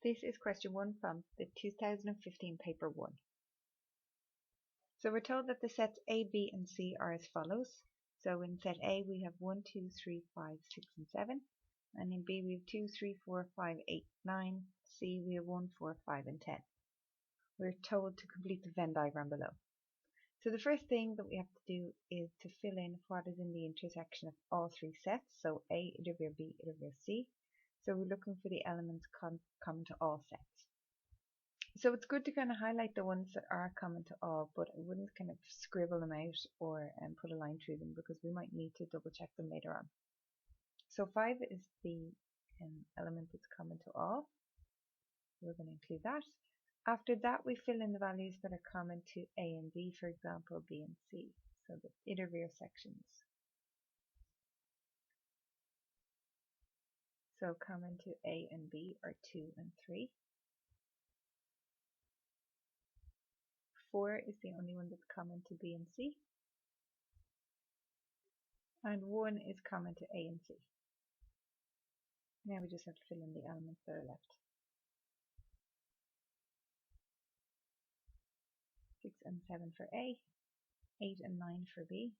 This is question 1 from the 2015 paper 1. So we're told that the sets A, B and C are as follows. So in set A we have 1, 2, 3, 5, 6 and 7. And in B we have 2, 3, 4, 5, 8, 9. C we have 1, 4, 5 and 10. We're told to complete the Venn diagram below. So the first thing that we have to do is to fill in what is in the intersection of all three sets. So A, it over B, it over C. So we're looking for the elements common to all sets. So it's good to kind of highlight the ones that are common to all, but I wouldn't kind of scribble them out or put a line through them because we might need to double check them later on. So 5 is the element that's common to all. We're going to include that. After that we fill in the values that are common to A and B, for example B and C, so the inner rear sections. So common to A and B are 2 and 3. 4 is the only one that's common to B and C. And 1 is common to A and C. Now we just have to fill in the elements that are left. 6 and 7 for A, 8 and 9 for B,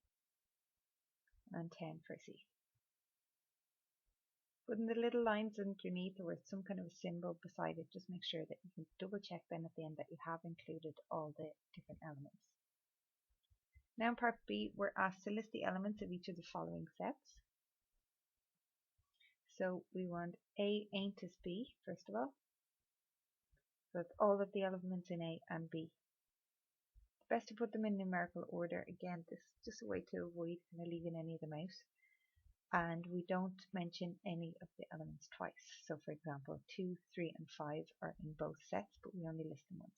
and 10 for C. Putting the little lines underneath or some kind of a symbol beside it, just make sure that you can double check then at the end that you have included all the different elements. Now in part B, we're asked to list the elements of each of the following sets. So we want A ain't as B, first of all. So that's all of the elements in A and B. It's best to put them in numerical order. Again, this is just a way to avoid kind of leaving any of them out. And we don't mention any of the elements twice. So for example, 2, 3 and 5 are in both sets, but we only list them once.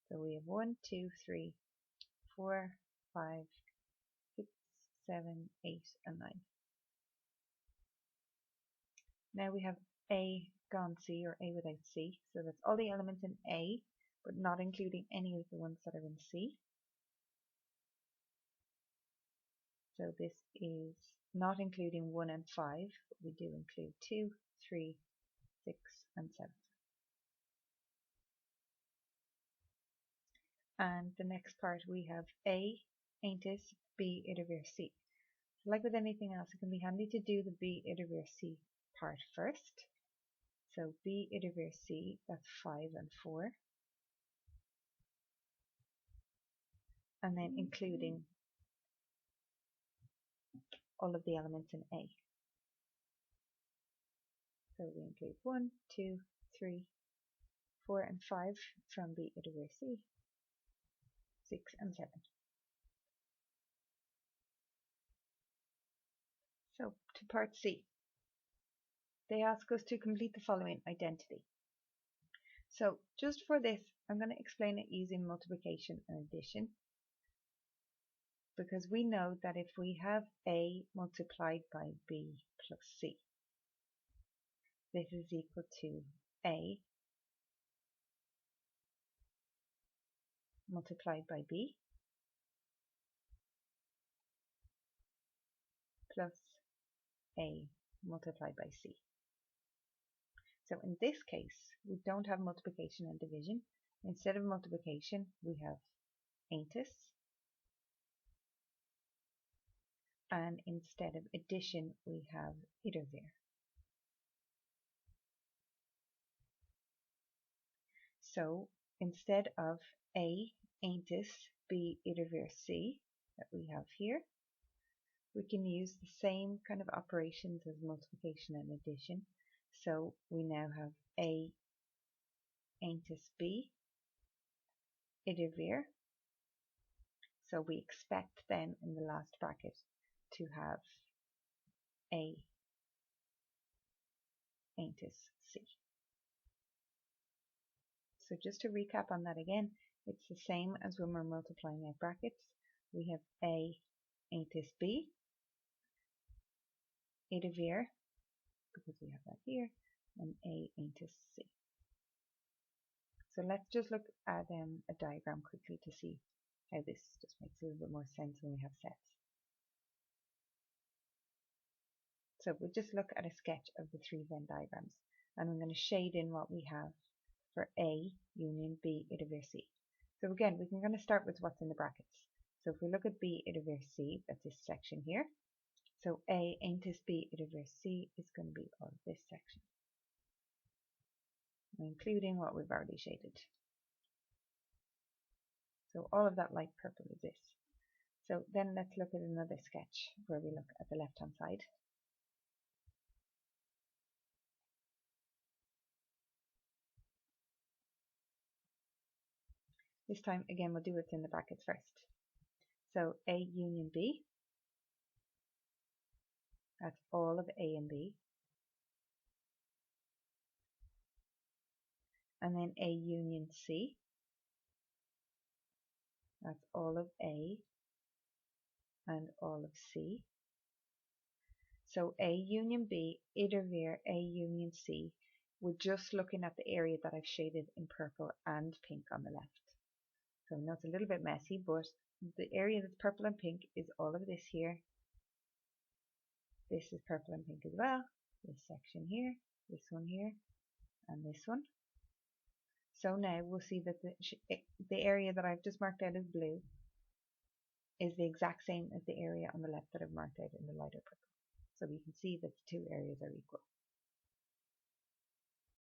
So we have 1, 2, 3, 4, 5, 6, 7, 8 and 9. Now we have A gone C, or A without C. So that's all the elements in A, but not including any of the ones that are in C. So this is not including 1 and 5, but we do include 2, 3, 6 and 7. And the next part we have A ain't it, B it over C. So like with anything else, it can be handy to do the B it over C part first. So B it over C, that's 5 and 4. And then including all of the elements in A. So we include 1, 2, 3, 4 and 5 from B it over C, 6 and 7. So to part C, they ask us to complete the following identity. So just for this, I'm going to explain it using multiplication and addition, because we know that if we have A multiplied by B plus C, this is equal to A multiplied by B plus A multiplied by C. So in this case, we don't have multiplication and division. Instead of multiplication, we have ain't it, and instead of addition, we have it over. So instead of A ain't it, B it over C that we have here, we can use the same kind of operations as multiplication and addition. So we now have A ain't it B it over. So we expect then in the last bracket to have A ain't it C. So just to recap on that again, it's the same as when we're multiplying out brackets. We have A ain't it B it over, because we have that here, and A ain't it C. So let's just look at a diagram quickly to see how this just makes a little bit more sense when we have sets. So we'll just look at a sketch of the three Venn diagrams. and I'm going to shade in what we have for A union B iterator C. So again, we're going to start with what's in the brackets. So if we look at B iterator C, that's this section here. So A into B iterator C is going to be all of this section, including what we've already shaded. So all of that light purple is this. So then let's look at another sketch where we look at the left hand side. This time again we'll do what's in the brackets first. So A union B, that's all of A and B. And then A union C, that's all of A and all of C. So A union B, iterator A union C, we're just looking at the area that I've shaded in purple and pink on the left. So I know it's a little bit messy, but the area that's purple and pink is all of this here. This is purple and pink as well. This section here, this one here, and this one. So now we'll see that the area that I've just marked out as blue is the exact same as the area on the left that I've marked out in the lighter purple. So we can see that the two areas are equal.